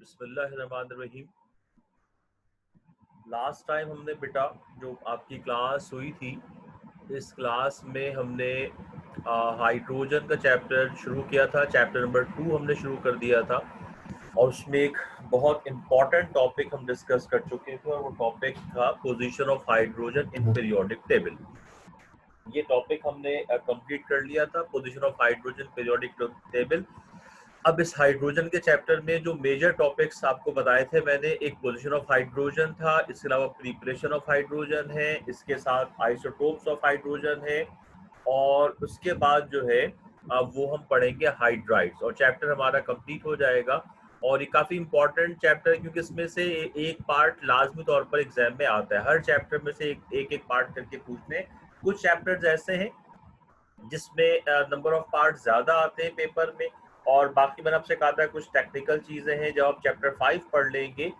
बिस्मिल्लाहिर्रहमानिर्रहीम। Last time हमने बेटा जो आपकी क्लास हुई थी, इस क्लास में हमने हाइड्रोजन का चैप्टर शुरू किया था। चैप्टर नंबर 2 हमने शुरू कर दिया था और उसमें एक बहुत इम्पॉर्टेंट टॉपिक हम डिस्कस कर चुके थे और वो टॉपिक था position of hydrogen in periodic table. ये टॉपिक हमने कंप्लीट कर लिया था, position of hydrogen periodic table. अब इस हाइड्रोजन के चैप्टर में जो मेजर टॉपिक्स आपको बताए थे मैंने, एक पोजीशन ऑफ हाइड्रोजन था, इसके अलावा प्रिपरेशन ऑफ हाइड्रोजन है, इसके साथ आइसोटोप्स ऑफ हाइड्रोजन है, और उसके बाद जो है अब वो हम पढ़ेंगे हाइड्राइड्स और चैप्टर हमारा कंप्लीट हो जाएगा। और ये काफी इंपॉर्टेंट चैप्टर है क्योंकि इसमें से एक पार्ट लाजमी तौर पर एग्जाम में आता है। हर चैप्टर में से एक पार्ट करके पूछते हैं। कुछ चैप्टर्स ऐसे हैं जिसमें नंबर ऑफ पार्ट ज्यादा आते हैं पेपर में, और बाकी मैंने आपसे कहा था कुछ टेक्निकल चीजें हैं। जब आप चैप्टर 5 पढ़ लेंगे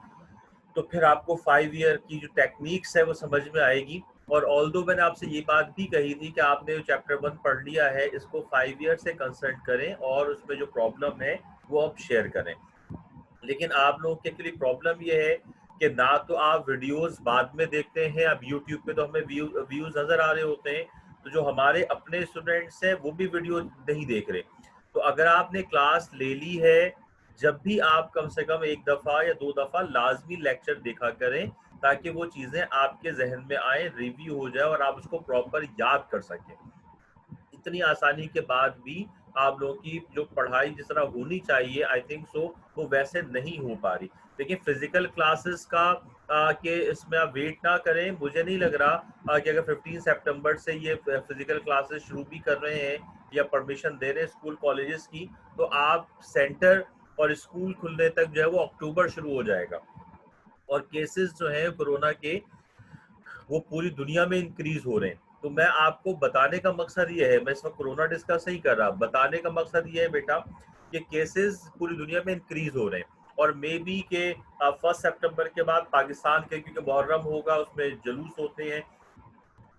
तो फिर आपको 5 ईयर की जो टेक्निक्स है वो समझ में आएगी। और ऑल्दो मैंने आपसे ये बात भी कही थी कि आपने जो चैप्टर 1 पढ़ लिया है इसको 5 ईयर से कंसल्ट करें और उसमें जो प्रॉब्लम है वो आप शेयर करें। लेकिन आप लोगों के लिए प्रॉब्लम ये है कि ना तो आप वीडियोस बाद में देखते हैं। अब यूट्यूब पे तो हमें व्यूज नजर आ रहे होते हैं, तो जो हमारे अपने स्टूडेंट्स हैं वो भी वीडियो नहीं देख रहे। तो अगर आपने क्लास ले ली है, जब भी आप कम से कम एक दफा या 2 दफा लाजमी लेक्चर देखा करें ताकि वो चीजें आपके जहन में आए, रिव्यू हो जाए और आप उसको प्रॉपर याद कर सकें। इतनी आसानी के बाद भी आप लोगों की जो पढ़ाई जिस तरह होनी चाहिए, आई थिंक सो, वो वैसे नहीं हो पा रही। देखिए फिजिकल क्लासेस का कि इसमें आप वेट ना करें। मुझे नहीं लग रहा कि अगर 15 सितंबर से ये फिजिकल क्लासेस शुरू भी कर रहे हैं या परमिशन दे रहे हैं स्कूल कॉलेजेस की, तो आप सेंटर और स्कूल खुलने तक जो है वो अक्टूबर शुरू हो जाएगा। और केसेस जो है कोरोना के वो पूरी दुनिया में इंक्रीज हो रहे हैं। तो मैं आपको बताने का मकसद ये है, मैं इस वक्त कोरोना डिस्कस नहीं कर रहा, बताने का मकसद ये है बेटा कि केसेस पूरी दुनिया में इंक्रीज हो रहे हैं। और मे बी के 1 सितंबर के बाद पाकिस्तान के, क्योंकि मुहर्रम होगा उसमें जुलूस होते हैं,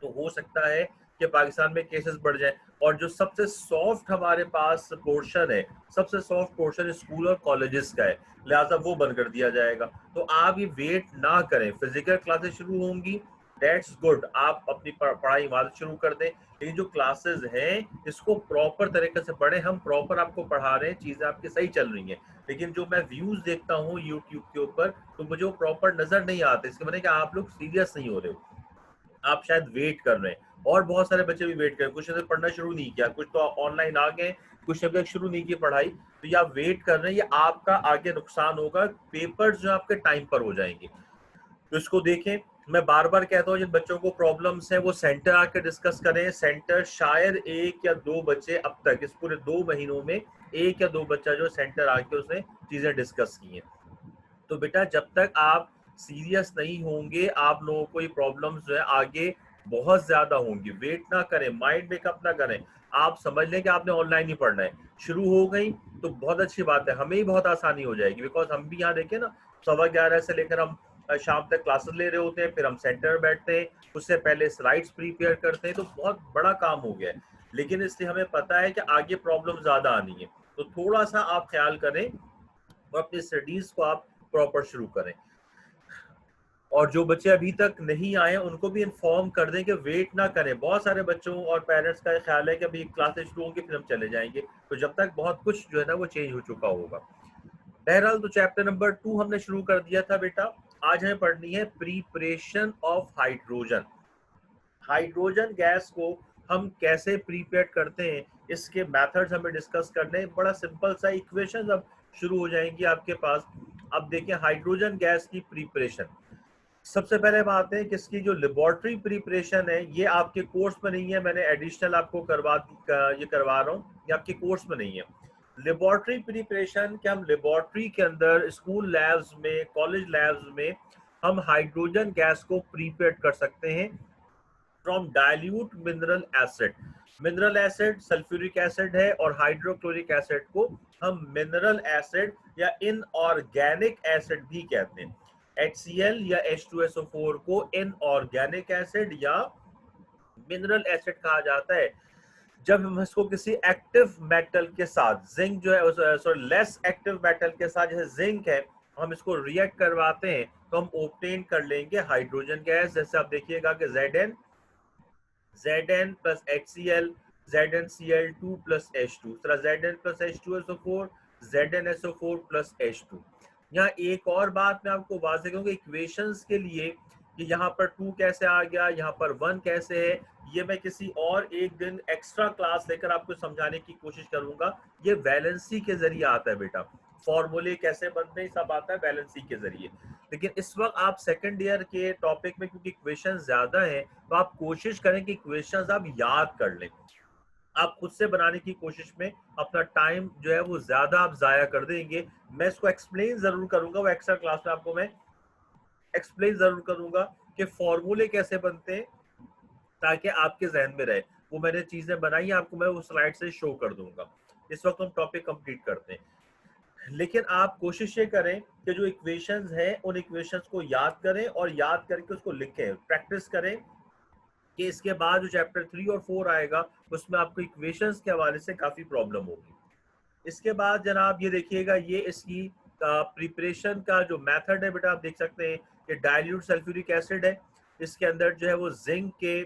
तो हो सकता है कि पाकिस्तान में केसेस बढ़ जाए। और जो सबसे सॉफ्ट हमारे पास पोर्शन है, सबसे सॉफ्ट पोर्शन स्कूल और कॉलेजेस का है, लिहाजा वो बंद कर दिया जाएगा। तो आप ये वेट ना करें, फिजिकल क्लासेस शुरू होंगी, दैट्स गुड, आप अपनी पढ़ाई वहां शुरू कर दें। लेकिन जो क्लासेस हैं इसको प्रॉपर तरीके से पढ़ें। हम प्रॉपर आपको पढ़ा रहे हैं, चीजें आपकी सही चल रही हैं, लेकिन जो मैं व्यूज देखता हूँ यूट्यूब के ऊपर तो मुझे वो प्रॉपर नजर नहीं आते। इसके मतलब कि आप लोग सीरियस नहीं हो रहे हो, आप शायद वेट कर रहे हैं। और बहुत सारे बच्चे भी वेट कर रहे हैं, कुछ ने पढ़ना शुरू नहीं किया, कुछ तो ऑनलाइन आ गए, कुछ ने शुरू नहीं की पढ़ाई। तो ये आप वेट कर रहे हैं, ये आपका आगे नुकसान होगा। पेपर्स जो आपके टाइम पर हो जाएंगे, तो इसको देखें। मैं बार बार कहता हूँ जिन बच्चों को प्रॉब्लम्स है वो सेंटर आके डिस्कस करें। सेंटर शायद 1 या 2 बच्चे अब तक इस पूरे 2 महीनों में 1 या 2 बच्चा जो सेंटर आके उसने चीजें डिस्कस की हैं। तो बेटा जब तक आप सीरियस नहीं होंगे, आप लोगों को ये प्रॉब्लम्स जो है आगे बहुत ज्यादा होंगी। वेट ना करें, माइंड मेकअप ना करें। आप समझ लें कि आपने ऑनलाइन ही पढ़ना है, शुरू हो गई तो बहुत अच्छी बात है, हमें ही बहुत आसानी हो जाएगी। बिकॉज हम भी यहाँ देखें ना, 11:15 से लेकर हम शाम तक क्लासेस ले रहे होते हैं, फिर हम सेंटर में बैठते हैं, उससे पहले स्लाइड्स प्रिपेयर करते हैं, तो बहुत बड़ा काम हो गया है। लेकिन इसलिए हमें पता है कि आगे प्रॉब्लम ज्यादा आनी है, तो थोड़ा सा आप ख्याल करें और अपनी स्टडीज को आप प्रॉपर शुरू करें। और जो बच्चे अभी तक नहीं आए उनको भी इन्फॉर्म कर दें कि वेट ना करें। बहुत सारे बच्चों और पेरेंट्स का ख्याल है कि अभी क्लासेस शुरू होंगी फिर हम चले जाएंगे, तो जब तक बहुत कुछ जो है ना वो चेंज हो चुका होगा। बहरहाल तो चैप्टर नंबर 2 हमने शुरू कर दिया था बेटा। आज हमें पढ़नी है preparation of hydrogen. Hydrogen gas को हम कैसे प्रिपेयर करते हैं, इसके मेथड्स हमें डिस्कस करने हैं। बड़ा सिंपल सा इक्वेशन अब शुरू हो जाएंगी आपके पास। अब देखिए हाइड्रोजन गैस की प्रिपरेशन, सबसे पहले हम आते हैं किसकी, जो लेबोरेटरी प्रिपरेशन है। ये आपके कोर्स में नहीं है, मैंने एडिशनल आपको ये करवा रहा हूँ, ये आपके कोर्स में नहीं है। लेबोरेटरी प्रिपरेशन के हम लेबोरेटरी के अंदर स्कूल लैब्स में, कॉलेज लैब्स में हम हाइड्रोजन गैस को प्रिपेयर कर सकते हैं from dilute mineral acid. Mineral acid sulphuric acid है और हाइड्रोक्लोरिक एसिड को हम मिनरल एसिड या इनऑर्गेनिक एसिड भी कहते हैं। HCl या H2SO4 को इनऑर्गेनिक एसिड या मिनरल एसिड कहा जाता है। जब हम इसको किसी एक्टिव मेटल के साथ, जिंक जो है सॉरी लेस एक्टिव मेटल के साथ, जैसे जिंक है, हम इसको रिएक्ट करवाते हैं तो हम ऑब्टेन कर लेंगे हाइड्रोजन गैस। जैसे आप देखिएगा कि Zn plus HCl, ZnCl2 plus H2, इस तरह Zn plus H2SO4, ZnSO4 plus H2। यहाँ एक और बात मैं आपको वाज़ेह करूँगा इक्वेशंस के लिए कि यहाँ पर 2 कैसे आ गया, यहाँ पर 1 कैसे है, ये मैं किसी और एक दिन एक्स्ट्रा क्लास लेकर आपको समझाने की कोशिश करूंगा। ये वैलेंसी के जरिए आता है बेटा, फॉर्मूले कैसे बनते हैं सब आता है वैलेंसी के जरिए। लेकिन इस वक्त आप सेकंड ईयर के टॉपिक में क्योंकि इक्वेशन ज्यादा हैं तो आप कोशिश करें कि इक्वेशंस आप याद कर लें। आप खुद से बनाने की कोशिश में अपना टाइम जो है वो ज्यादा आप जाया कर देंगे। मैं इसको एक्सप्लेन जरूर करूंगा, वो एक्स्ट्रा क्लास में आपको मैं एक्सप्लेन जरूर करूंगा कि फॉर्मूले कैसे बनते हैं ताकि आपके जहन में रहे। वो मैंने चीजें बनाई आपको मैं वो स्लाइड से शो कर दूंगा। इस वक्त हम टॉपिक कंप्लीट करते हैं, लेकिन आप कोशिश ये करें कि जो इक्वेशंस हैं उन इक्वेशंस को याद करें और याद करके उसको लिखें, प्रैक्टिस करें कि इसके बाद जो चैप्टर 3 और 4 आएगा उसमें आपको इक्वेशंस के हवाले से काफी प्रॉब्लम होगी। इसके बाद जनाब ये देखिएगा, ये इसकी प्रिपरेशन का जो मेथड है बेटा आप देख सकते हैं कि डाइल्यूट सल्फ्यूरिक एसिड है, इसके अंदर जो है वो जिंक के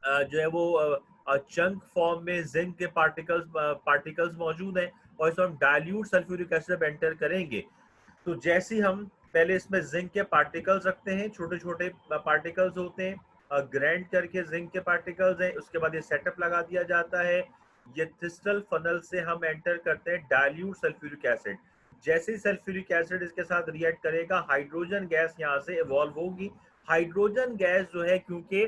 जो है वो चंक फॉर्म में जिंक के पार्टिकल्स मौजूद हैं और इसमें हम डाइल्यूट सल्फ्यूरिक एसिड एंटर करेंगे तो जैसे ही हम पहले इसमें जिंक के पार्टिकल्स रखते हैं, छोटे छोटे पार्टिकल्स होते हैं, ग्राइंड करके जिंक के पार्टिकल्स हैं, उसके बाद ये सेटअप लगा दिया जाता है। ये थिस्टल फनल से हम एंटर करते हैं डाइल्यूट सल्फ्यूरिक एसिड। जैसे ही सल्फ्यूरिक एसिड इसके साथ रिएक्ट करेगा हाइड्रोजन गैस यहाँ से इवॉल्व होगी। हाइड्रोजन गैस जो है क्योंकि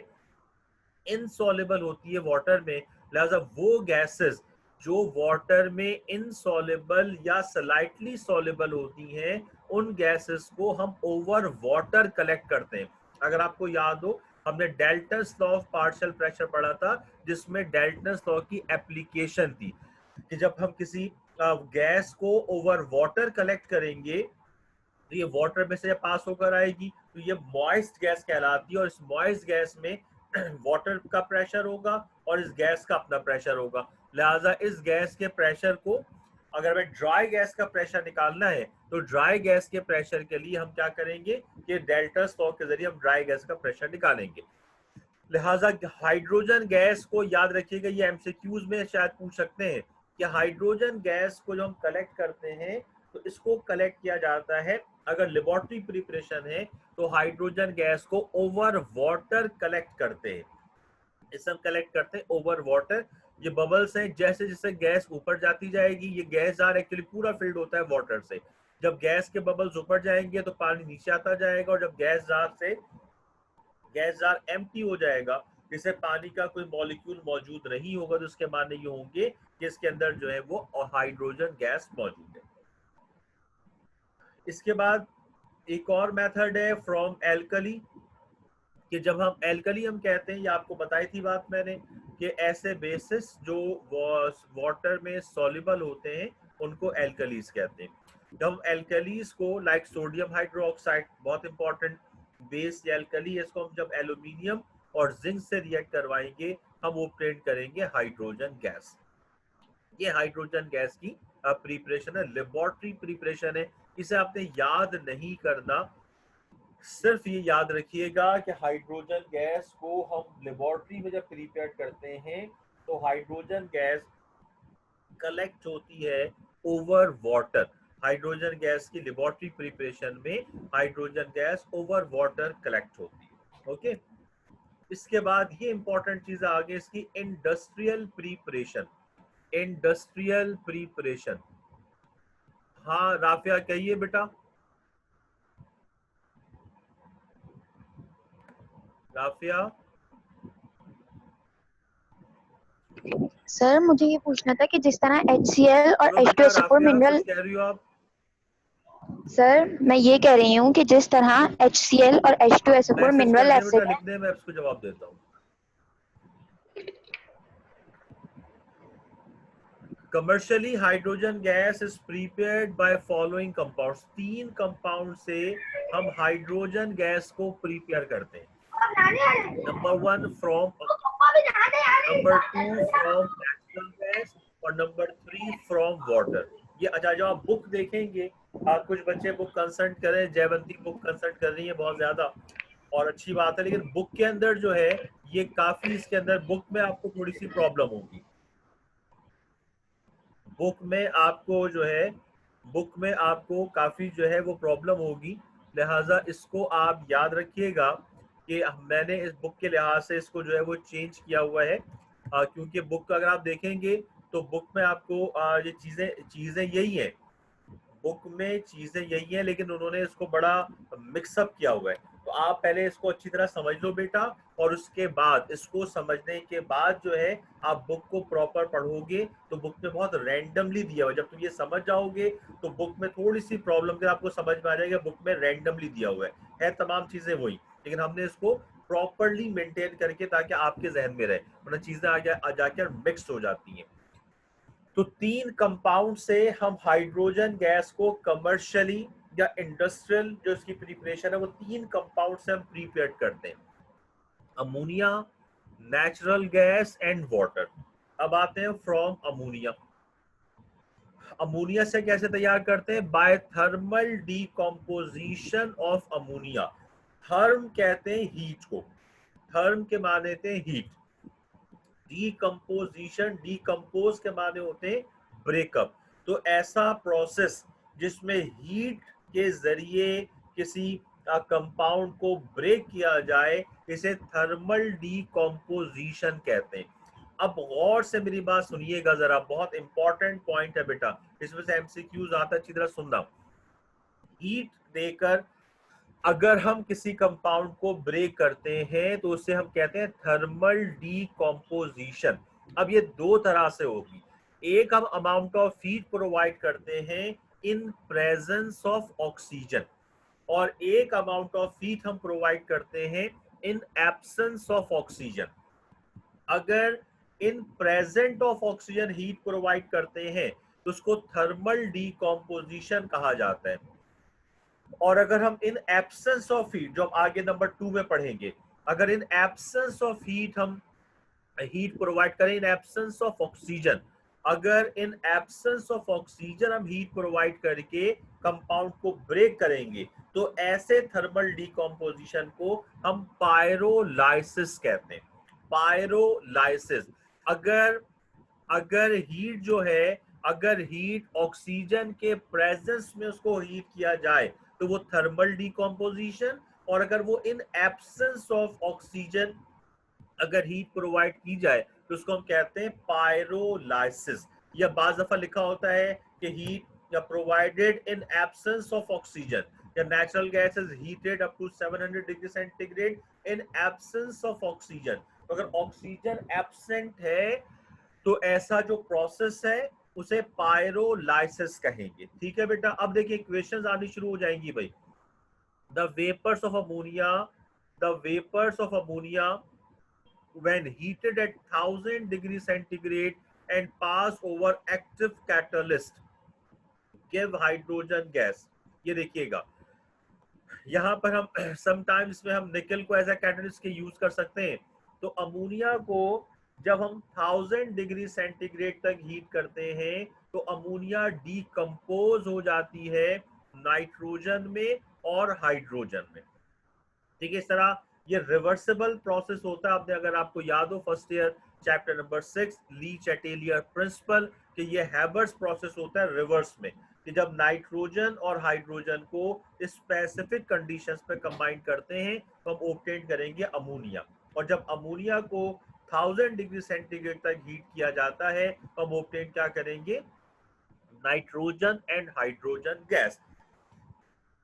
इनसॉल्युबल होती है वाटर में, लिहाजा वो गैसेस जो वाटर में इनसॉल्युबल या स्लाइटली सॉल्युबल होती हैं उन गैसेस को हम ओवर वाटर कलेक्ट करते हैं। अगर आपको याद हो हमने Dalton's law of partial pressure पढ़ा था जिसमें डाल्टन्स लॉ की एप्लीकेशन थी कि जब हम किसी गैस को ओवर वाटर कलेक्ट करेंगे तो ये वाटर में से पास होकर आएगी तो ये मॉइस्ट गैस कहलाती है और इस मॉइस्ट गैस में वाटर का प्रेशर होगा और इस गैस का अपना प्रेशर होगा। लिहाजा इस गैस के प्रेशर को अगर हमें ड्राई गैस का प्रेशर निकालना है तो ड्राई गैस के प्रेशर के लिए हम क्या करेंगे कि डाल्टन्स लॉ के जरिए हम ड्राई गैस का प्रेशर निकालेंगे। लिहाजा हाइड्रोजन गैस को याद रखिएगा, ये एमसीक्यूज में शायद पूछ सकते हैं कि हाइड्रोजन गैस को जो हम कलेक्ट करते हैं तो इसको कलेक्ट किया जाता है अगर लेबोरेटरी प्रिपरेशन है तो हाइड्रोजन गैस को ओवर वाटर कलेक्ट करते हैं। इसे हम कलेक्ट करते हैं ओवर वाटर। ये बबल्स हैं, जैसे जैसे गैस ऊपर जाती जाएगी ये गैस जार एक्चुअली पूरा फिल्ड होता है वाटर से, जब गैस के बबल्स ऊपर जाएंगे तो पानी नीचे आता जाएगा और जब गैस जार एम्प्टी हो जाएगा जिससे पानी का कोई मॉलिक्यूल मौजूद नहीं होगा तो उसके माने ये होंगे कि इसके अंदर जो है वो हाइड्रोजन गैस मौजूद है। इसके बाद एक और मेथड है फ्रॉम एल्कली कि जब हम एल्कली हम कहते हैं, ये आपको बताई थी बात मैंने कि ऐसे बेसिस जो वाटर में सॉल्युबल होते हैं उनको एल्कलीज कहते हैं। जब हम एल्कलीज को लाइक सोडियम हाइड्रोक्साइड बहुत इंपॉर्टेंट बेस या एल्कली है, इसको हम जब एल्यूमिनियम और जिंक से रिएक्ट करवाएंगे हम ऑब्टेन करेंगे हाइड्रोजन गैस। ये हाइड्रोजन गैस की प्रिपरेशन है, लेबोरेटरी प्रिपरेशन है, इसे आपने याद नहीं करना। सिर्फ ये याद रखिएगा कि हाइड्रोजन गैस को हम लेबोरेटरी में जब प्रिपेयर करते हैं तो हाइड्रोजन गैस कलेक्ट होती है ओवर वाटर। हाइड्रोजन गैस की लेबोरेटरी प्रिपरेशन में hydrogen gas over water collect होती है। ओके, इसके बाद ये इंपॉर्टेंट चीज आगे इसकी इंडस्ट्रियल प्रिपरेशन। इंडस्ट्रियल प्रिपरेशन, हाँ राफिया कहिए बेटा। राफिया सर मुझे ये पूछना था कि जिस तरह HCl और H2SO4 मिनरल, कुछ कह रही हो आप? सर मैं ये कह रही हूँ कि जिस तरह HCl और H2SO4 मिनरल एसिड है, लिखने में इसको जवाब देता हूँ। Commercially hydrogen gas is prepared by following compounds. 3 compound से हम हाइड्रोजन गैस को प्रिपेयर करते हैं। Number 1 from, number 2 from natural gas और नंबर 3 फ्रॉम वाटर। ये अच्छा, जब आप बुक देखेंगे, कुछ बच्चे बुक कंसल्ट करें, जयवंती बुक कंसल्ट कर रही है बहुत ज्यादा, और अच्छी बात है, लेकिन बुक के अंदर जो है ये काफी, इसके अंदर बुक में आपको थोड़ी सी प्रॉब्लम होगी। बुक में आपको जो है, बुक में आपको काफी जो है वो प्रॉब्लम होगी, लिहाजा इसको आप याद रखिएगा कि मैंने इस बुक के लिहाज से इसको जो है वो चेंज किया हुआ है, क्योंकि बुक अगर आप देखेंगे तो बुक में आपको ये चीजें चीजें यही है, बुक में चीजें यही है, लेकिन उन्होंने इसको बड़ा मिक्सअप किया हुआ है। तो आप पहले इसको अच्छी तरह समझ लो बेटा, और उसके बाद इसको समझने के बाद जो है आप बुक को प्रॉपर पढ़ोगे तो बुक में बहुत रैंडमली दिया हुआ है। जब तुम ये समझ जाओगे तो बुक में थोड़ी सी प्रॉब्लम के आपको समझ में आ जाएगा, बुक में रैंडमली दिया हुआ है तमाम चीजें वही, लेकिन हमने इसको प्रॉपरली मेंटेन करके ताकि आपके जहन में रहे, वरना चीजें आगे जाकर मिक्स हो जाती हैं। तो 3 कंपाउंड से हम हाइड्रोजन गैस को कमर्शियली या इंडस्ट्रियल जो इसकी प्रिपरेशन है वो 3 कंपाउंड से हम प्रिपेयर करते हैं, ammonia, natural gas and water. अब आते हैं फ्रॉम अमोनिया। अमोनिया से कैसे तैयार करते हैं? By thermal decomposition of ammonia. Therm कहते हैं हीट को, थर्म के माने थे हीट, डीकम्पोजिशन, डीकम्पोज के माने होते हैं ब्रेकअप। तो ऐसा प्रोसेस जिसमें हीट के जरिए किसी कंपाउंड को ब्रेक किया जाए, इसे थर्मल डीकम्पोजिशन कहते हैं। अब गौर से मेरी बात सुनिएगा जरा, बहुत इंपॉर्टेंट पॉइंट है बेटा, इसमें से एमसीक्यूज आता है, अच्छी तरह सुनना। हीट देकर अगर हम किसी कंपाउंड को ब्रेक करते हैं तो उसे हम कहते हैं थर्मल डीकम्पोजिशन। अब ये दो तरह से होगी, एक हम अमाउंट ऑफ हीट प्रोवाइड करते हैं इन प्रेजेंस ऑफ ऑक्सीजन, और एक अमाउंट ऑफ हीट हम प्रोवाइड करते हैं इन एब्सेंस ऑफ ऑक्सीजन। अगर in present of oxygen heat provide करते हैं तो उसको थर्मल डीकम्पोजिशन कहा जाता है, और अगर हम इन एब्सेंस ऑफ हीट, जो हम आगे नंबर 2 में पढ़ेंगे, अगर इन एब्सेंस ऑफ हीट हम हीट प्रोवाइड करें, इन एब्सेंस ऑफ ऑक्सीजन, अगर इन एब्सेंस ऑफ ऑक्सीजन हम हीट प्रोवाइड करके कंपाउंड को ब्रेक करेंगे तो ऐसे थर्मल डीकम्पोजिशन को हम पायरोलाइसिस कहते हैं। पायरोलाइसिस, अगर अगर हीट जो है, अगर हीट ऑक्सीजन के प्रेजेंस में उसको हीट किया जाए तो वो थर्मल डीकम्पोजिशन, और अगर वो इन एब्सेंस ऑफ ऑक्सीजन अगर हीट प्रोवाइड की जाए तो उसको हम कहते हैं पायरोलाइसिस। या बाज दफा लिखा होता है कि हीट या provided in absence of oxygen, या natural gas is heated up to 700 degree centigrade in absence of oxygen. तो अगर ऑक्सीजन एब्सेंट है तो ऐसा जो प्रोसेस है उसे पायरोलाइसिस कहेंगे। ठीक है बेटा, अब देखिए क्वेश्चंस आनी शुरू हो जाएंगी भाई। The vapours of ammonia, the vapours of ammonia when heated at 1000 degree centigrade and pass over active catalyst give hydrogen gas। ये देखिएगा यहाँ पर हम समटाइम्स में हम निकल को एज अ कैटलिस्ट के यूज कर सकते हैं। तो अमोनिया को जब हम 1000 डिग्री सेंटीग्रेड तक हीट करते हैं तो अमोनिया डीकम्पोज हो जाती है नाइट्रोजन में और हाइड्रोजन में। ठीक है, इस तरह ये रिवर्सिबल प्रोसेस होता है। आपने, अगर आपको याद हो फर्स्ट ईयर चैप्टर नंबर 6 ली चैटेलियर प्रिंसिपल, कि ये हैबर्स प्रोसेस होता है रिवर्स में, कि जब नाइट्रोजन और हाइड्रोजन को स्पेसिफिक कंडीशंस पे कंबाइन करते हैं तो हम ऑब्टेन करेंगे अमोनिया, और जब अमोनिया को 1000 डिग्री सेंटीग्रेड तक हीट किया जाता है तो हम ऑब्टेन क्या करेंगे? Nitrogen and hydrogen gas.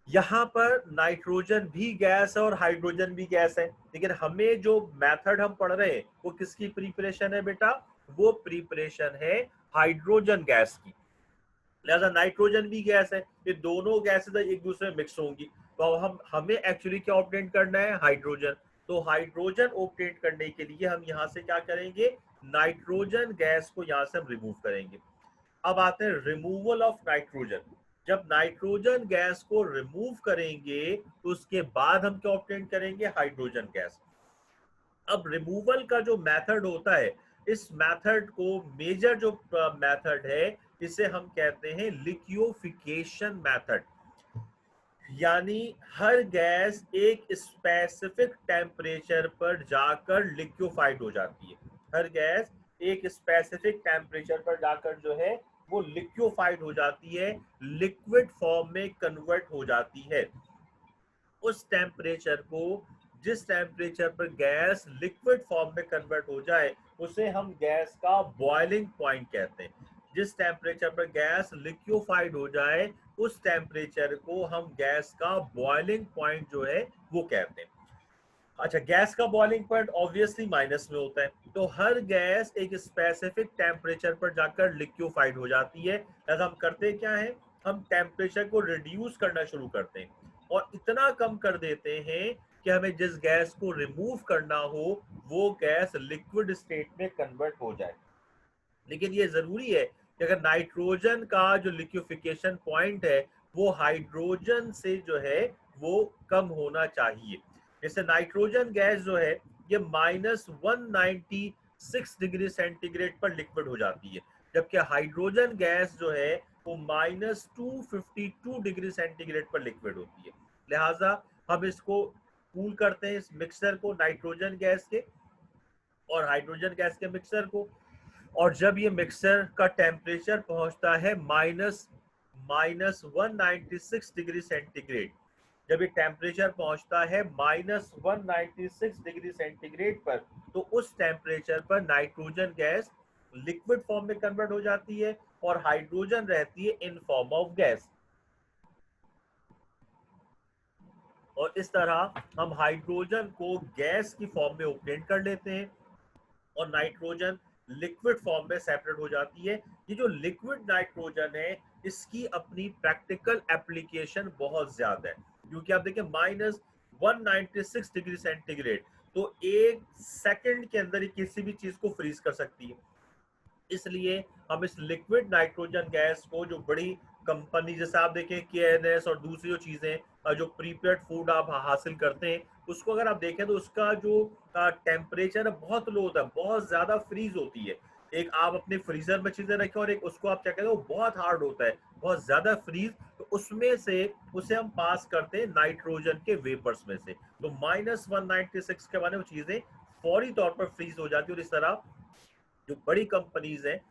यहाँ पर नाइट्रोजन भी गैस है और हाइड्रोजन भी गैस है, लेकिन हमें जो मेथड हम पढ़ रहे हैं वो किसकी प्रिपरेशन है बेटा? वो प्रिपरेशन है हाइड्रोजन गैस की। लिहाजा नाइट्रोजन भी गैस है, ये दोनों गैसेस एक दूसरे में मिक्स होंगी, तो हम हमें एक्चुअली क्या ऑब्टेन करना है? हाइड्रोजन। तो हाइड्रोजन ऑब्टेन करने के लिए हम यहाँ से क्या करेंगे? नाइट्रोजन गैस को यहाँ से हम रिमूव करेंगे। अब आते हैं रिमूवल ऑफ नाइट्रोजन। जब नाइट्रोजन गैस को रिमूव करेंगे तो उसके बाद हम क्या ऑब्टेन करेंगे? Hydrogen gas. अब रिमूवल का जो मेथड होता है, इस मेथड को मेजर जो मेथड है इसे हम कहते हैं लिक्विफिकेशन मेथड। यानी हर गैस एक स्पेसिफिक टेम्परेचर पर जाकर लिक्विफाइड हो जाती है। हर गैस एक स्पेसिफिक टेम्परेचर पर जाकर जो है वो लिक्विफाइड हो जाती है, लिक्विड फॉर्म में कन्वर्ट हो जाती है। उस टेम्परेचर को, जिस टेम्परेचर पर गैस लिक्विड फॉर्म में कन्वर्ट हो जाए, उसे हम गैस का बॉइलिंग पॉइंट कहते हैं। जिस टेम्परेचर पर गैस लिक्विफाइड हो जाए, उस टेम्परेचर को हम गैस का बॉइलिंग पॉइंट जो है वो कहते हैं। अच्छा, गैस का बॉइलिंग पॉइंट ऑब्वियसली माइनस में होता है, तो हर गैस एक स्पेसिफिक टेम्परेचर पर जाकर लिक्विफाइड हो जाती है। लिहाजा हम करते क्या है, हम टेम्परेचर को रिड्यूस करना शुरू करते हैं और इतना कम कर देते हैं कि हमें जिस गैस को रिमूव करना हो वो गैस लिक्विड स्टेट में कन्वर्ट हो जाए। लेकिन ये जरूरी है कि अगर नाइट्रोजन का जो लिक्विफिकेशन पॉइंट है वो हाइड्रोजन से जो है वो कम होना चाहिए। जैसे नाइट्रोजन गैस जो है ये -196 डिग्री सेंटीग्रेड पर लिक्विड हो जाती है, जबकि हाइड्रोजन गैस जो है वो -252 डिग्री सेंटीग्रेड पर लिक्विड होती है। लिहाजा हम इसको कूल करते हैं, इस मिक्सर को, नाइट्रोजन गैस के और हाइड्रोजन गैस के मिक्सर को, और जब ये मिक्सर का टेम्परेचर पहुंचता है -196 डिग्री सेंटीग्रेड, जब ये टेम्परेचर पहुंचता है -196 डिग्री सेंटीग्रेड पर, तो उस टेम्परेचर पर नाइट्रोजन गैस लिक्विड फॉर्म में कन्वर्ट हो जाती है और हाइड्रोजन रहती है इन फॉर्म ऑफ गैस। और इस तरह हम हाइड्रोजन को गैस की फॉर्म में ऑब्टेन कर लेते हैं और नाइट्रोजन लिक्विड फॉर्म में सेपरेट हो जाती है। ये जो लिक्विड नाइट्रोजन है इसकी अपनी प्रैक्टिकल एप्लीकेशन बहुत ज्यादा है, क्योंकि आप देखिए -196 डिग्री सेंटीग्रेड, तो एक सेकंड के अंदर ही किसी भी चीज को फ्रीज कर सकती है। इसलिए हम इस लिक्विड नाइट्रोजन गैस को, जो बड़ी कंपनी जैसे आप देखें KNS और दूसरी जो चीजें जो प्रीपेड फूड आप हासिल करते हैं, उसको अगर आप देखें तो उसका जो टेम्परेचर है बहुत लो होता है, बहुत ज्यादा फ्रीज होती है। एक आप अपने फ्रीजर में चीजें रखें और एक उसको आप क्या कहते हैं वो बहुत हार्ड होता है, बहुत ज्यादा फ्रीज, तो उसमें से उसे हम पास करते हैं नाइट्रोजन के वेपर्स में से, तो -196 के बाद वो चीजें फौरी तौर पर फ्रीज हो जाती है। और इस तरह जो बड़ी कंपनीज हैं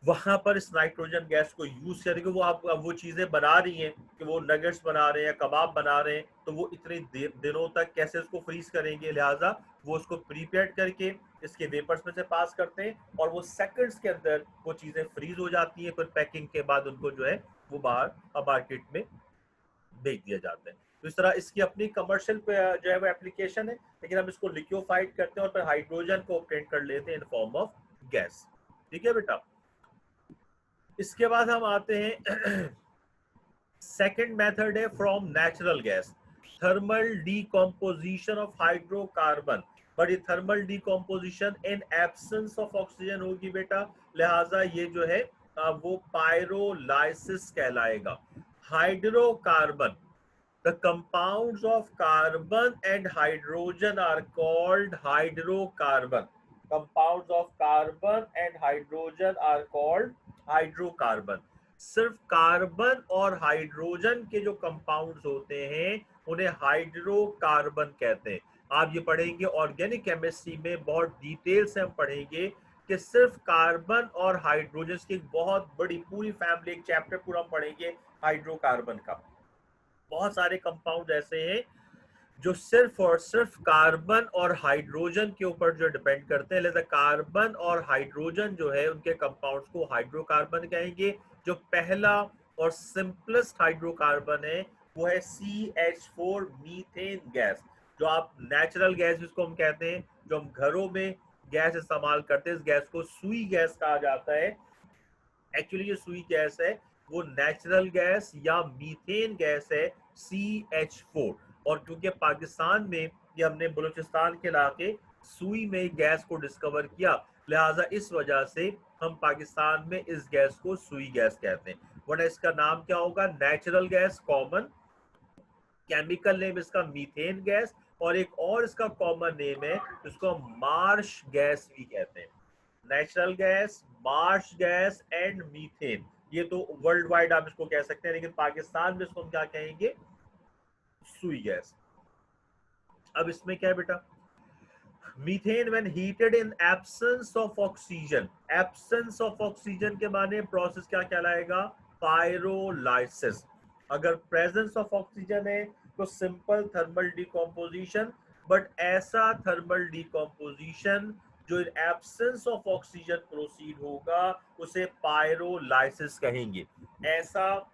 वहां पर इस नाइट्रोजन गैस को यूज करके वो आप वो चीजें बना रही हैं कि वो नगेट्स बना रहे हैं, कबाब बना रहे हैं, तो वो इतने दिनों तक कैसे उसको फ्रीज करेंगे, लिहाजा वो उसको प्रीपेड करके इसके वेपर्स में से पास करते हैं और वो सेकंड्स के अंदर वो चीजें फ्रीज हो जाती हैं। फिर पैकिंग के बाद उनको जो है वो बाहर मार्केट में बेच दिया जाता है। तो इस तरह इसकी अपनी कमर्शियल जो है वो एप्लीकेशन है, लेकिन हम इसको लिक्विफाइड करते हैं और फिर हाइड्रोजन को ऑब्टेन कर लेते हैं इन फॉर्म ऑफ गैस। ठीक है बेटा। इसके बाद हम आते हैं सेकंड मेथड है from natural gas, thermal decomposition of hydrocarbon. But ये thermal decomposition in absence of oxygen होगी बेटा, लिहाजा ये जो है वो पायरोलाइसिस कहलाएगा। Hydrocarbon, the compounds of carbon and hydrogen are called hydrocarbon. Compounds of carbon and hydrogen are called hydrocarbon. सिर्फ कार्बन और हाइड्रोजन के जो कंपाउंड्स होते हैं उन्हें हाइड्रोकार्बन कहते हैं। आप ये पढ़ेंगे ऑर्गेनिक केमिस्ट्री में, बहुत डिटेल से हम पढ़ेंगे कि सिर्फ कार्बन और हाइड्रोजन की एक बहुत बड़ी पूरी फैमिली, एक चैप्टर पूरा हम पढ़ेंगे हाइड्रोकार्बन का। बहुत सारे कंपाउंड ऐसे हैं जो सिर्फ और सिर्फ कार्बन और हाइड्रोजन के ऊपर जो डिपेंड करते हैं, लिहाजा कार्बन और हाइड्रोजन जो है उनके कंपाउंड्स को हाइड्रोकार्बन कहेंगे। जो पहला और सिंपलेस्ट हाइड्रोकार्बन है वो है CH4 मीथेन गैस, जो आप नेचुरल गैस जिसको हम कहते हैं, जो हम घरों में गैस इस्तेमाल करते हैं, इस गैस को सुई गैस कहा जाता है। एक्चुअली ये सुई गैस है वो नेचुरल गैस या मीथेन गैस है CH4, और क्योंकि पाकिस्तान में ये हमने बलूचिस्तान के इलाके सुई में गैस को डिस्कवर किया, लिहाजा इस वजह से हम पाकिस्तान में इस गैस को सुई गैस कहते हैं, वरना इसका नाम क्या होगा, natural gas common, chemical name इसका मीथेन गैस, और एक और इसका कॉमन नेम है जिसको हम मार्श गैस भी कहते हैं। Natural gas, Marsh gas and methane, ये तो वर्ल्ड वाइड आप इसको कह सकते हैं, लेकिन पाकिस्तान में इसको हम क्या कहेंगे, सुई गैस। अब इसमें क्या है बेटा, methane when heated in absence of oxygen, absence of oxygen के माने प्रोसेस क्या कहलाएगा, पायरोलाइसिस। अगर प्रेजेंस ऑफ ऑक्सीजन है तो सिंपल थर्मल डिकम्पोजिशन, बट ऐसा थर्मल डिकम्पोजिशन जो इन एब्सेंस ऑफ ऑक्सीजन प्रोसीड होगा उसे पायरोलाइसिस कहेंगे। ऐसा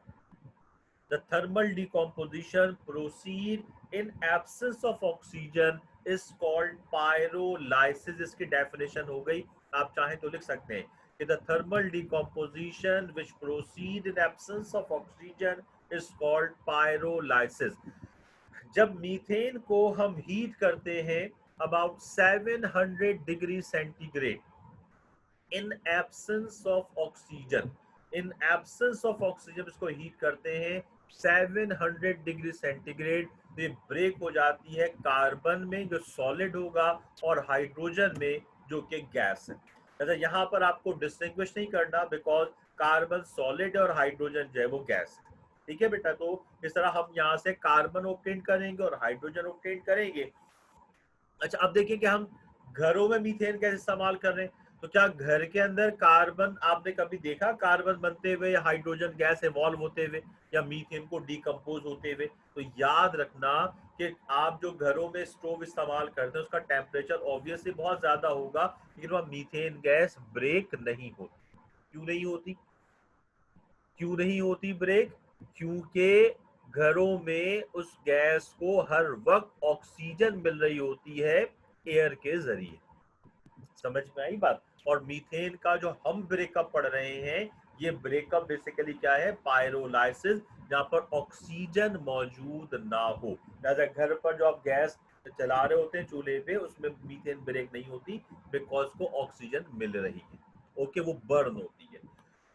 the thermal decomposition proceed in absence of oxygen is called pyrolysis। इसकी डेफिनेशन हो गई, आप चाहें तो लिख सकते हैं कि the thermal decomposition which proceed in absence of oxygen is called pyrolysis। जब मीथेन को हम हीट करते हैं about 700 degree centigrade in absence of oxygen, in absence of oxygen इसको हीट करते हैं 700 डिग्री सेंटीग्रेड, तो ये ब्रेक हो जाती है कार्बन में जो सॉलिड होगा और हाइड्रोजन में जो कि गैस है। जैसे यहाँ पर आपको डिस्टिंग्विश नहीं करना, बिकॉज कार्बन सॉलिड है और हाइड्रोजन जो है वो गैस है। ठीक है बेटा, तो इस तरह हम यहाँ से कार्बन ऑब्टेन करेंगे और हाइड्रोजन ऑब्टेन करेंगे। अच्छा, अब देखिए कि हम घरों में मीथेन कैसे इस्तेमाल कर रहे हैं, तो क्या घर के अंदर कार्बन आपने कभी देखा कार्बन बनते हुए या हाइड्रोजन गैस इवॉल्व होते हुए या मीथेन को डिकम्पोज होते हुए? तो याद रखना कि आप जो घरों में स्टोव इस्तेमाल करते हैं उसका टेम्परेचर ऑब्वियसली बहुत ज्यादा होगा, लेकिन वह मीथेन गैस ब्रेक नहीं होती। क्यों नहीं होती, क्यों नहीं होती ब्रेक? क्योंकि घरों में उस गैस को हर वक्त ऑक्सीजन मिल रही होती है एयर के जरिए। समझ में आई बात? और मीथेन का जो हम ब्रेकअप पढ़ रहे हैं, ये ब्रेकअप बेसिकली क्या है, पायरोलाइसिस, जहां पर ऑक्सीजन मौजूद ना हो। जैसे घर पर जो आप गैस चला रहे होते हैं चूल्हे पे, उसमें मीथेन ब्रेक नहीं होती बिकॉज को ऑक्सीजन मिल रही है। ओके, वो बर्न होती है।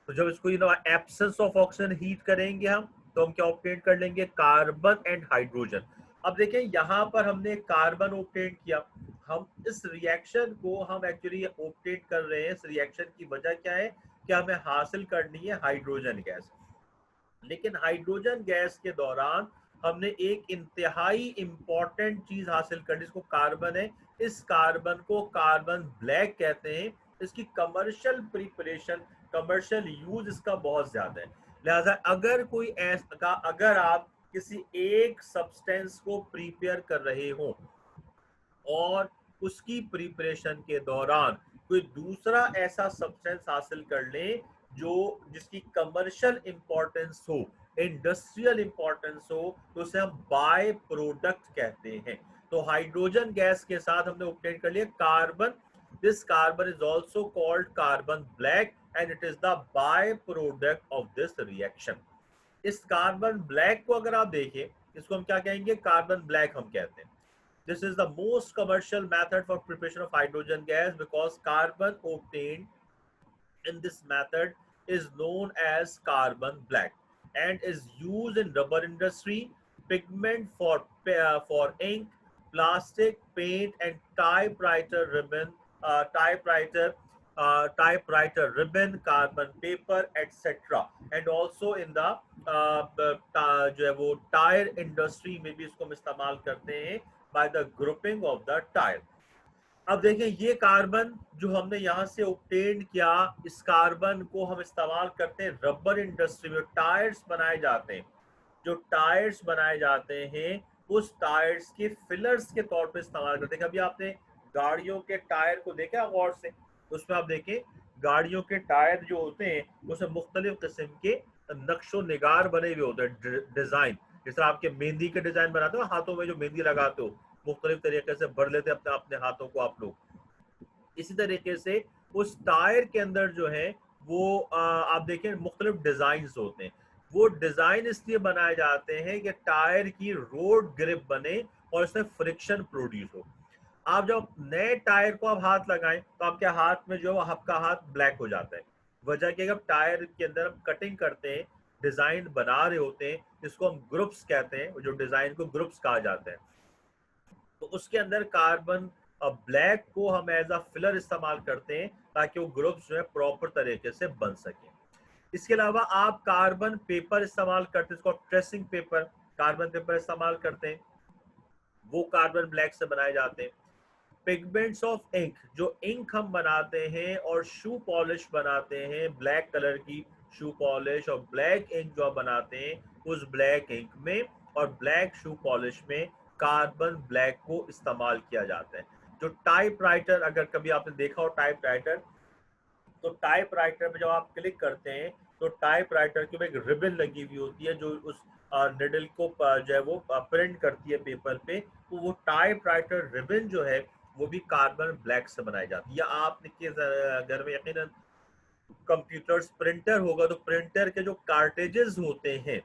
तो जब इसको एब्सेंस ऑफ ऑक्सीजन हीट करेंगे हम, तो हम क्या ऑब्टेन कर लेंगे, कार्बन एंड हाइड्रोजन। अब देखें यहाँ पर हमने कार्बन ऑब्टेन किया, हम इस रिएक्शन को हम एक्चुअली ऑब्टेन कर रहे हैं, इस रिएक्शन की वजह क्या है कि हमें हासिल करनी है हाइड्रोजन गैस। लेकिन हाइड्रोजन गैस के दौरान हमने एक इंतहाई इंपॉर्टेंट चीज हासिल करनी, जिसको कार्बन है, इस कार्बन को कार्बन ब्लैक कहते हैं। इसकी कमर्शियल प्रिपरेशन, कमर्शियल यूज इसका बहुत ज्यादा है। लिहाजा अगर कोई ऐसा, अगर आप किसी एक सब्सटेंस को प्रिपेयर कर रहे हो और उसकी प्रिपरेशन के दौरान कोई दूसरा ऐसा सब्सटेंस हासिल कर ले जो जिसकी कमर्शियल इंपॉर्टेंस हो, इंडस्ट्रियल इंपॉर्टेंस हो, तो उसे हम बाय प्रोडक्ट कहते हैं। तो हाइड्रोजन गैस के साथ हमने ऑब्टेन कर लिया carbon. This carbon is also called carbon black and it is the by product of this reaction. इस कार्बन ब्लैक को अगर आप देखें, इसको हम क्या कहेंगे, कार्बन ब्लैक हम कहते हैं। This is the most commercial method for preparation of hydrogen gas because carbon obtained in this method is known as carbon black and is used in rubber industry, pigment for ink, plastic, paint, and typewriter ribbon, typewriter ribbon, carbon paper, etc. And also in the जो है वो tyre industry में भी इसको हम इस्तेमाल करते हैं by the grouping of the tyre. अब देखें, ये कार्बन जो हमने यहाँ से ऑब्टेन किया, इस कार्बन को हम इस्तेमाल करते हैं रबर इंडस्ट्री में, टायर्स बनाए जाते हैं। जो टायर्स बनाए जाते हैं उस टायर्स के फिलर्स के तौर पे इस्तेमाल करते हैं। अभी आपने गाड़ियों के टायर को देखा गौर से, उसमें आप देखें गाड़ियों के टायर जो होते हैं उसमें मुख्तलिफ किस्म के नक्शो निगार बने हुए होते हैं, डिजाइन। जिस तरह आपके मेहंदी के डिजाइन बनाते हो, हाथों में जो मेहंदी लगाते हो, मुख्तलिफ तरीके से भर लेते हैं अपने अपने हाथों को आप लोग। इसी तरीके से उस टायर के अंदर जो है वो आप देखें मुख्तलिफ डिजाइन होते हैं। वो डिजाइन इसलिए बनाए जाते हैं कि टायर की रोड ग्रिप बने और इसमें फ्रिक्शन प्रोड्यूस हो। आप जब नए टायर को आप हाथ लगाएं तो आपके हाथ में जो आपका हाथ ब्लैक हो जाता है। वजह क्या है, टायर के अंदर हम कटिंग करते हैं, डिजाइन बना रहे होते हैं, जिसको हम ग्रुप्स कहते हैं, जो डिजाइन को ग्रुप्स कहा जाता है। तो उसके अंदर कार्बन ब्लैक को हम एज अ फिलर इस्तेमाल करते हैं ताकि वो ग्रुप्स जो है प्रॉपर तरीके से बन सके। इसके अलावा आप कार्बन पेपर इस्तेमाल करते हैं, इसको ट्रेसिंग पेपर, कार्बन पेपर इस्तेमाल करते हैं, वो कार्बन ब्लैक से बनाए जाते हैं। पिगमेंट्स ऑफ इंक, जो इंक हम बनाते हैं और शू पॉलिश बनाते हैं, ब्लैक कलर की शू पॉलिश और ब्लैक इंक जो बनाते हैं, उस ब्लैक इंक में और ब्लैक शू पॉलिश में कार्बन ब्लैक को इस्तेमाल किया जाता है। जो टाइपराइटर, अगर कभी आपने देखा हो टाइपराइटर, तो टाइपराइटर में जब आप क्लिक करते हैं तो टाइपराइटर के ऊपर एक रिबन लगी हुई होती है जो उस निडल को जो है वो प्रिंट करती है पेपर पे, तो वो टाइपराइटर रिबन जो है वो भी कार्बन ब्लैक से बनाई जाती है। या आपने घर में यकीनन कंप्यूटर्स प्रिंटर होगा, तो प्रिंटर के जो कार्टेजेस होते हैं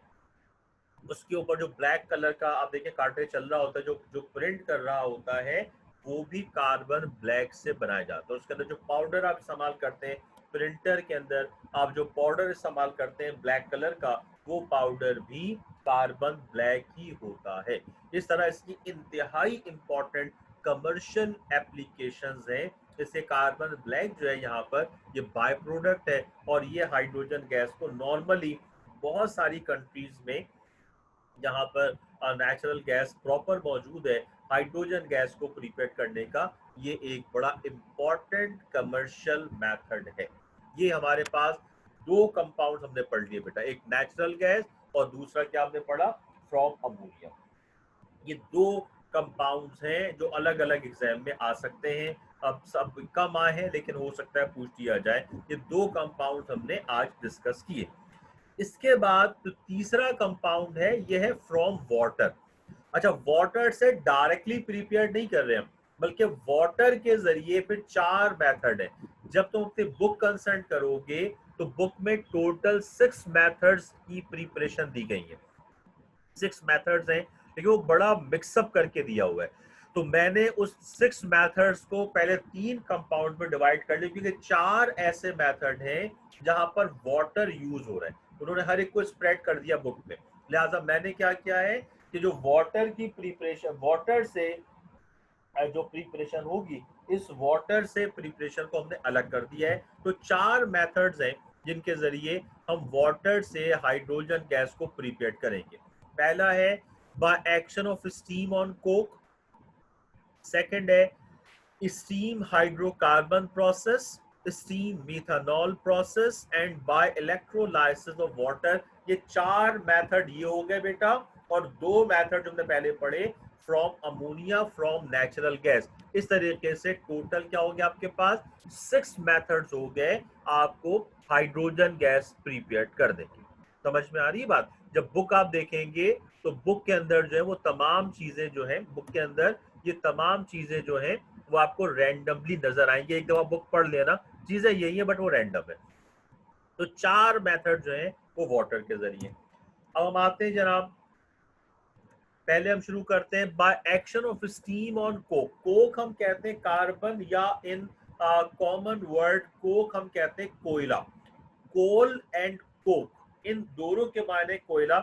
उसके ऊपर जो ब्लैक कलर का आप देखिए कार्टेज चल रहा होता है, जो जो प्रिंट कर रहा होता है, वो भी कार्बन ब्लैक से बनाया जाता है। उसके अंदर जो पाउडर आप इस्तेमाल करते हैं प्रिंटर के अंदर, आप जो पाउडर इस्तेमाल करते हैं ब्लैक कलर का, वो पाउडर भी कार्बन ब्लैक ही होता है। इस तरह इसकी इंतहाई इंपॉर्टेंट कमर्शियल एप्लीकेशंस हैं। जैसे कार्बन ब्लैक जो है यहाँ पर ये बाय प्रोडक्ट है, और ये हाइड्रोजन गैस को नॉर्मली बहुत सारी कंट्रीज में जहाँ पर नेचुरल गैस प्रॉपर मौजूद है, हाइड्रोजन गैस को प्रिपेयर करने का ये एक बड़ा इम्पॉर्टेंट कमर्शियल मेथड है। ये हमारे पास दो कंपाउंड हमने पढ़ लिए बेटा, एक नेचुरल गैस और दूसरा क्या हमने पढ़ा, फ्रॉम अमोनिया। ये दो कंपाउंड्स हैं जो अलग अलग एग्जाम में आ सकते हैं। अब सब कम आए हैं लेकिन हो सकता है पूछ लिया जाए। ये दो कंपाउंड हमने आज डिस्कस किए। इसके बाद जो तीसरा कंपाउंड है ये है फ्रॉम वाटर। अच्छा, वाटर से डायरेक्टली प्रिपेयर नहीं कर रहे हम, बल्कि वाटर के जरिए फिर चार मेथड है। जब तुम अपनी बुक कंसल्ट करोगे तो बुक में टोटल 6 मेथड्स की प्रिपरेशन दी गई है। 6 मेथड्स हैं, लेकिन वो बड़ा मिक्सअप करके दिया हुआ है। तो मैंने उस 6 मेथड्स को पहले 3 कंपाउंड में डिवाइड कर लिया, क्योंकि 4 ऐसे मेथड हैं जहां पर वाटर यूज हो रहा है। उन्होंने हर एक को स्प्रेड कर दिया बुक में। लिहाजा मैंने क्या किया है कि जो वाटर की प्रिपरेशन, वाटर से जो प्रिपरेशन होगी, इस वाटर से प्रिपरेशन को हमने अलग कर दिया है। तो 4 मेथड्स हैं जिनके जरिए हम वाटर से हाइड्रोजन गैस को प्रिपेयर करेंगे। पहला है by action of steam on coke, second है steam hydrocarbon process, steam methanol process and by electrolysis of water. ये 4 मेथड ये हो गए बेटा, और 2 मेथड जो हमने पहले पढ़े from ammonia, from natural gas. इस तरीके से टोटल क्या हो गया आपके पास, 6 मेथड्स हो गए आपको हाइड्रोजन गैस प्रिपेयर करने की। समझ में आ रही है बात? जब बुक आप देखेंगे तो बुक के अंदर जो है वो तमाम चीजें जो है, बुक के अंदर ये तमाम चीजें जो है वो आपको रैंडमली नजर आएंगे। एक दफा बुक पढ़ लेना, चीजें यही है बट वो रैंडम है। तो 4 मेथड जो है वो वाटर के जरिए। अब हम आते हैं जनाब, पहले हम शुरू करते हैं bye action of steam on Coke. Coke हम कहते हैं कार्बन, या इन कॉमन वर्ड कोक हम कहते हैं कोयला। कोल एंड कोक, इन दोनों के मायने कोयला।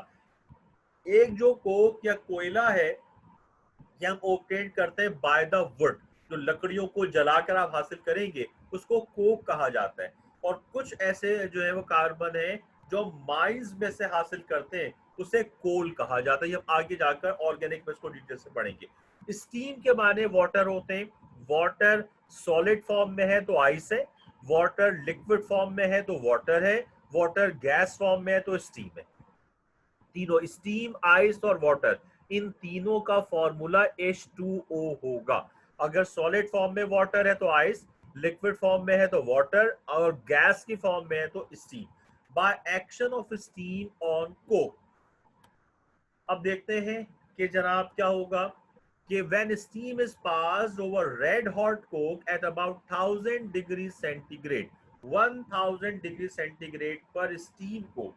एक जो कोक या कोयला है ये हम ऑब्टेन करते हैं बाय द वुड, जो लकड़ियों को जलाकर आप हासिल करेंगे उसको कोक कहा जाता है। और कुछ ऐसे जो है वो कार्बन है जो माइंस में से हासिल करते हैं, उसे कोल कहा जाता है। ये हम आगे जाकर ऑर्गेनिक में इसको डिटेल से पढ़ेंगे। स्टीम के माने वाटर होते हैं, वाटर सॉलिड फॉर्म में है तो आइस है, वाटर लिक्विड फॉर्म में है तो वाटर है, वाटर गैस फॉर्म में है तो स्टीम है। तीनों स्टीम, आइस और वाटर, इन तीनों का फॉर्मूला H2O होगा। अगर सॉलिड फॉर्म में वाटर है तो आइस, लिक्विड फॉर्म में है तो वाटर, और गैस की फॉर्म में है तो steam. Bye action of steam on Coke. अब देखते हैं कि जनाब क्या होगा कि when steam is passed over red hot coke at about 1000 degree centigrade, 1000 degree centigrade पर स्टीम को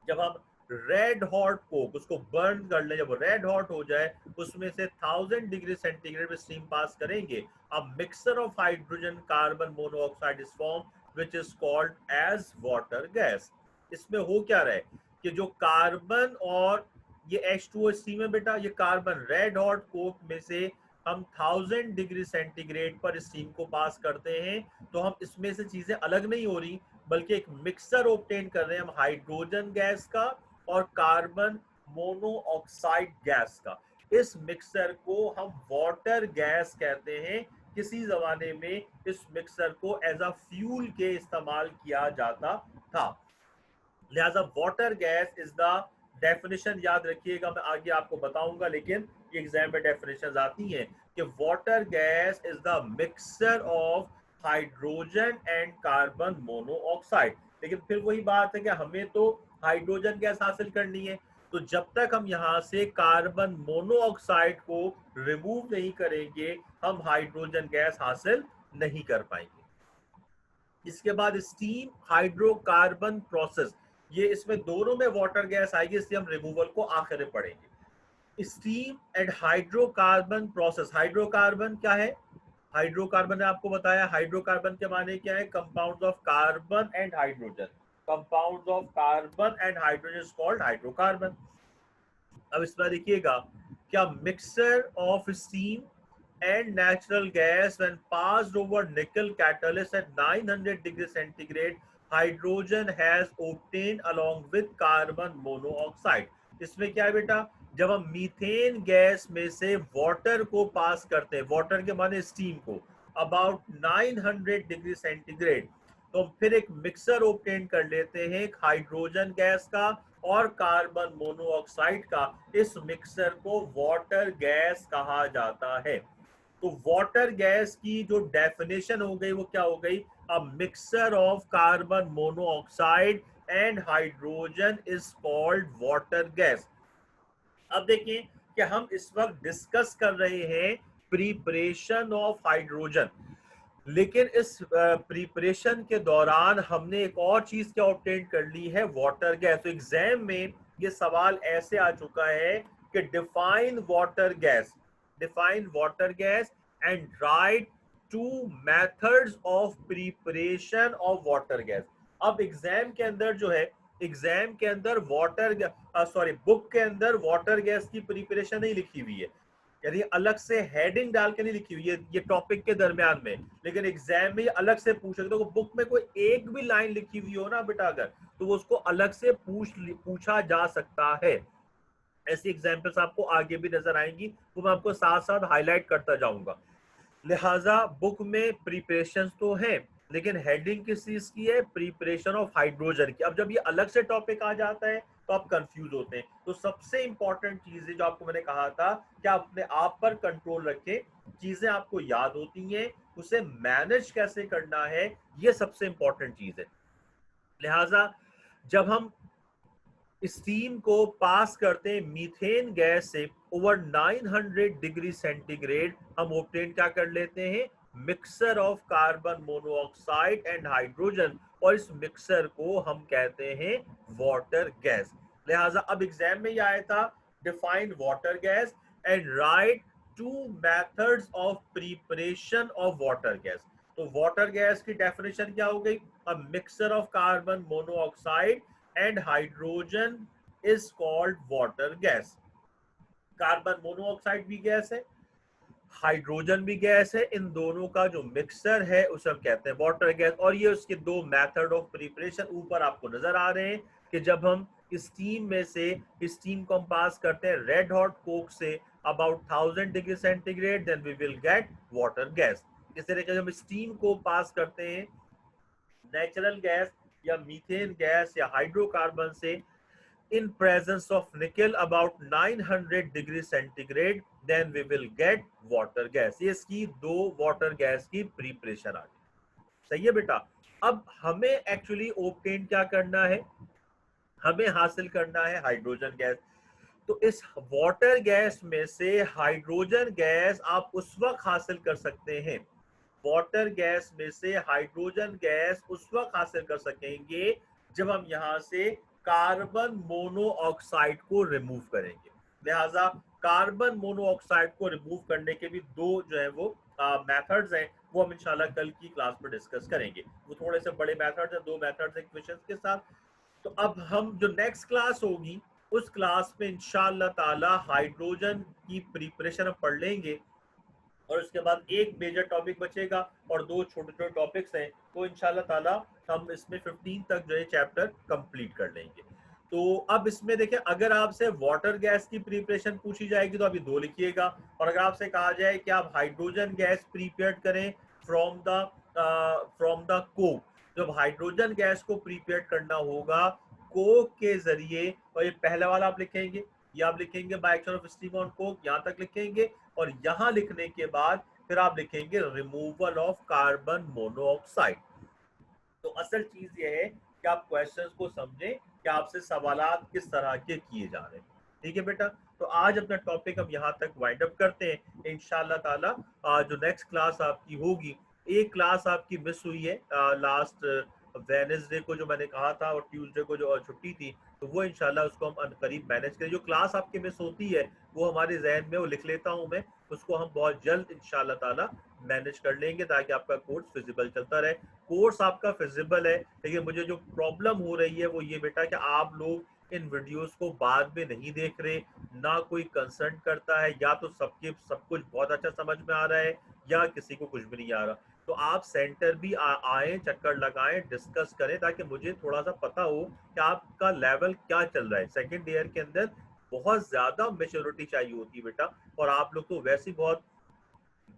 जब हम रेड हॉट कोक उसको बर्न कर ले, जब रेड हॉट हो जाए उसमें से 1000 डिग्री सेंटीग्रेड में स्टीम पास करेंगे, अब mixture of hydrogen carbon monoxide is form which is called as water gas. इसमें हो क्या रहा है कि जो कार्बन और ये H2O स्टीम है बेटा, ये कार्बन रेड हॉट कोक में से हम 1000 डिग्री सेंटीग्रेड पर स्टीम को पास करते हैं, तो हम इसमें से चीजें अलग नहीं हो रही, बल्कि एक मिक्सर ऑब्टेन कर रहे हैं हम हाइड्रोजन गैस का और कार्बन मोनोऑक्साइड गैस का। इस मिक्सर को हम वाटर गैस कहते हैं। किसी जमाने में इस मिक्सर को एज अ फ्यूल के इस्तेमाल किया जाता था। लिहाजा water gas is the definition, याद रखिएगा, मैं आगे आपको बताऊंगा, लेकिन ये एग्जाम में डेफिनेशन आती हैं कि water gas is the mixture of hydrogen and carbon monoxide. लेकिन फिर वही बात है कि हमें तो हाइड्रोजन गैस हासिल करनी है, तो जब तक हम यहाँ से कार्बन मोनोऑक्साइड को रिमूव नहीं करेंगे हम हाइड्रोजन गैस हासिल नहीं कर पाएंगे। इसके बाद स्टीम हाइड्रोकार्बन प्रोसेस, ये इसमें दोनों में वाटर गैस आएगी, इसलिए हम रिमूवल को आखिर में पढ़ेंगे। Steam and hydrocarbon process, hydrocarbon क्या है? हाइड्रोकार्बन ने आपको बताया, हाइड्रोकार्बन के माने क्या है? Compounds of carbon and hydrogen, compounds of carbon and hydrogen is called hydrocarbon. अब इसमें देखिएगा, क्या mixture of steam and natural gas when passed over nickel catalyst at 900 degree centigrade, hydrogen has obtained along with carbon monoxide। इसमें क्या है बेटा, जब हम मीथेन गैस में से वाटर को पास करते हैं, वाटर के माने स्टीम को, अबाउट 900 डिग्री सेंटीग्रेड, तो फिर एक मिक्सर ऑब्टेन कर लेते हैं हाइड्रोजन गैस का और कार्बन मोनोऑक्साइड का। इस मिक्सर को वाटर गैस कहा जाता है। तो वाटर गैस की जो डेफिनेशन हो गई वो क्या हो गई? A mixture of carbon monoxide and hydrogen is called water gas. अब देखिए कि हम इस वक्त डिस्कस कर रहे हैं प्रिपरेशन ऑफ हाइड्रोजन, लेकिन इस प्रिपरेशन के दौरान हमने एक और चीज क्या ऑब्टेन कर ली है? Water gas. तो एग्जाम में ये सवाल ऐसे आ चुका है कि define water gas, define water gas and write two methods of preparation of water gas। अब एग्जाम के अंदर जो है, एग्जाम के अंदर वाटर बुक के अंदर वाटर गैस की प्रिपरेशन नहीं लिखी हुई है, यानी अलग से हेडिंग डाल के नहीं लिखी हुई है ये टॉपिक के दरमियान में, लेकिन एग्जाम में अलग से पूछेगा। तो बुक में कोई एक भी लाइन लिखी हुई हो ना बेटा अगर, तो वो उसको अलग से पूछा जा सकता है। ऐसी एग्जाम्पल्स आपको आगे भी नजर आएंगी, वो मैं आपको साथ साथ हाईलाइट करता जाऊंगा। लिहाजा बुक में प्रिपरेशन तो है, लेकिन हेडिंग किस चीज की है? प्रिपरेशन ऑफ हाइड्रोजन की। अब जब ये अलग से टॉपिक आ जाता है तो आप कंफ्यूज होते हैं। तो सबसे इंपॉर्टेंट चीज है जो आपको मैंने कहा था कि आप अपने आप पर कंट्रोल रखें, चीजें आपको याद होती हैं, उसे मैनेज कैसे करना है, ये सबसे इंपॉर्टेंट चीज है। लिहाजा जब हम स्टीम को पास करते हैं मीथेन गैस से ओवर 900 डिग्री सेंटीग्रेड, हम ऑब्टेन क्या कर लेते हैं? Mixer of carbon monoxide and hydrogen, और इस मिक्सर को हम कहते हैं वाटर गैस। लिहाजा अब एग्जाम में यह आया था, define water gas and write two methods of preparation of water gas. तो वाटर गैस की डेफिनेशन क्या हो गई? A mixer of carbon monoxide and hydrogen is called water gas। Carbon monoxide भी गैस है, हाइड्रोजन भी गैस है, इन दोनों का जो मिक्सचर है उसे हम कहते हैं वाटर गैस। और ये उसके दो मेथड ऑफ प्रिपरेशन ऊपर आपको नजर आ रहे हैं कि जब हम स्टीम में से, स्टीम को हम पास करते हैं रेड हॉट कोक से about 1000 degree centigrade, then we will get water gas. इस तरीके से हम स्टीम को पास करते हैं नेचुरल गैस या मीथेन गैस या हाइड्रोकार्बन से in presence of nickel about 900 degree centigrade, then we will get water gas। ये इसकी दो वाटर गैस की प्रिपरेशन आ गई। सही है बेटा। अब हमें एक्चुअली ऑब्टेन क्या करना है? हमें हासिल करना है हाइड्रोजन गैस। तो इस वाटर गैस में से हाइड्रोजन गैस आप उस वक्त हासिल कर सकते हैं, वाटर गैस में से हाइड्रोजन गैस उस वक्त हासिल कर सकेंगे जब हम यहां से कार्बन मोनोऑक्साइड को रिमूव करेंगे। लिहाजा कार्बन मोनोऑक्साइड को रिमूव करने के भी दो जो है वो मेथड्स हैं, वो हम इंशाल्लाह कल की क्लास में डिस्कस करेंगे। वो थोड़े से बड़े मेथड्स हैं, दो मेथड्स हैं इक्वेशंस के साथ। तो अब हम जो नेक्स्ट क्लास होगी उस क्लास में इंशाल्लाह ताला हाइड्रोजन की प्रिपरेशन हम पढ़ लेंगे। और उसके बाद एक मेजर टॉपिक बचेगा और 2 छोटे-छोटे टॉपिक्स हैं, तो इंशाल्लाह ताला हम इसमें 15 तक जो है चैप्टर कंप्लीट कर लेंगे। तो अब इसमें देखिए, अगर आपसे वाटर गैस की प्रिपरेशन पूछी जाएगी तो अभी 2 लिखिएगा, और अगर आपसे कहा जाए कि आप हाइड्रोजन गैस प्रिपेयर करें फ्रॉम द कोक, जब हाइड्रोजन गैस को प्रिपेयर करना होगा कोक के जरिए, और ये पहला वाला आप लिखेंगे, ये आप लिखेंगे bye action of steam on Coke, यहाँ तक लिखेंगे, और यहाँ लिखने के बाद फिर आप लिखेंगे रिमूवल ऑफ कार्बन मोनोऑक्साइड। तो असल चीज ये है कि आप क्वेश्चंस को समझें कि आपसे सवालात किस तरह के किए जा रहे हैं। ठीक है बेटा, तो आज अपना टॉपिक हम यहाँ तक वाइंड अप करते हैं इंशाल्लाह ताला। जो नेक्स्ट क्लास आपकी होगी, एक क्लास आपकी मिस हुई है लास्ट वेडनेसडे को जो मैंने कहा था, और ट्यूसडे को जो छुट्टी थी, तो वो इंशाल्लाह उसको हम करीब मैनेज करें। जो क्लास आपकी मिस होती है वो हमारे जहन में वो लिख लेता हूँ मैं, उसको हम बहुत जल्द इंशाल्लाह ताला मैनेज कर लेंगे ताकि आपका कोर्स फिजिबल चलता रहे। कोर्स आपका फिजिबल है, लेकिन मुझे जो प्रॉब्लम हो रही है वो ये बेटा कि आप लोग इन वीडियोस को बाद में नहीं देख रहे, ना कोई कंसर्न करता है, या तो सबके सब कुछ बहुत अच्छा समझ में आ रहा है या किसी को कुछ भी नहीं आ रहा। तो आप सेंटर भी आए, चक्कर लगाएं, डिस्कस करें, ताकि मुझे थोड़ा सा पता हो कि आपका लेवल क्या चल रहा है। सेकेंड ईयर के अंदर बहुत ज्यादा मेच्योरिटी चाहिए होती है बेटा, और आप लोग तो वैसे बहुत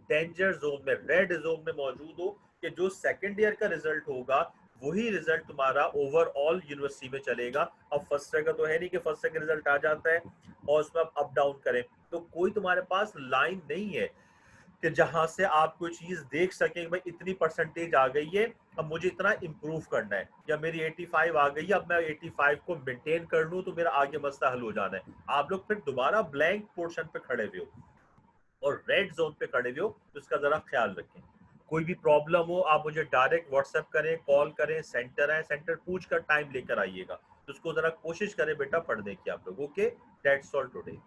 डेंजर जोन में, रेड जोन में मौजूद हो कि जो सेकंड ईयर का रिजल्ट होगा वही रिजल्ट तुम्हारा ओवरऑल यूनिवर्सिटी में चलेगा। अब फर्स्ट ईयर का तो है नहीं कि फर्स्ट ईयर का रिजल्ट आ जाता है और उसमें आप अप डाउन करें, तो कोई तुम्हारे पास लाइन नहीं है कि जहां से आप कोई चीज देख सकें, भाई इतनी परसेंटेज आ गई है, अब मुझे इतना इंप्रूव करना है, या मेरी 85 आ गई है, अब मैं 85 को मेंटेन कर लूं तो मेरा आगे मसला हल हो जाना है। आप लोग फिर दोबारा ब्लैंक पोर्शन पे खड़े हुए हो और रेड जोन पे खड़े हुए हो, तो इसका जरा ख्याल रखें। कोई भी प्रॉब्लम हो आप मुझे डायरेक्ट व्हाट्सएप करें, कॉल करें, सेंटर है, सेंटर पूछ कर टाइम लेकर आइएगा। तो उसको जरा कोशिश करें बेटा पढ़ने की आप लोग। Okay, that's all today.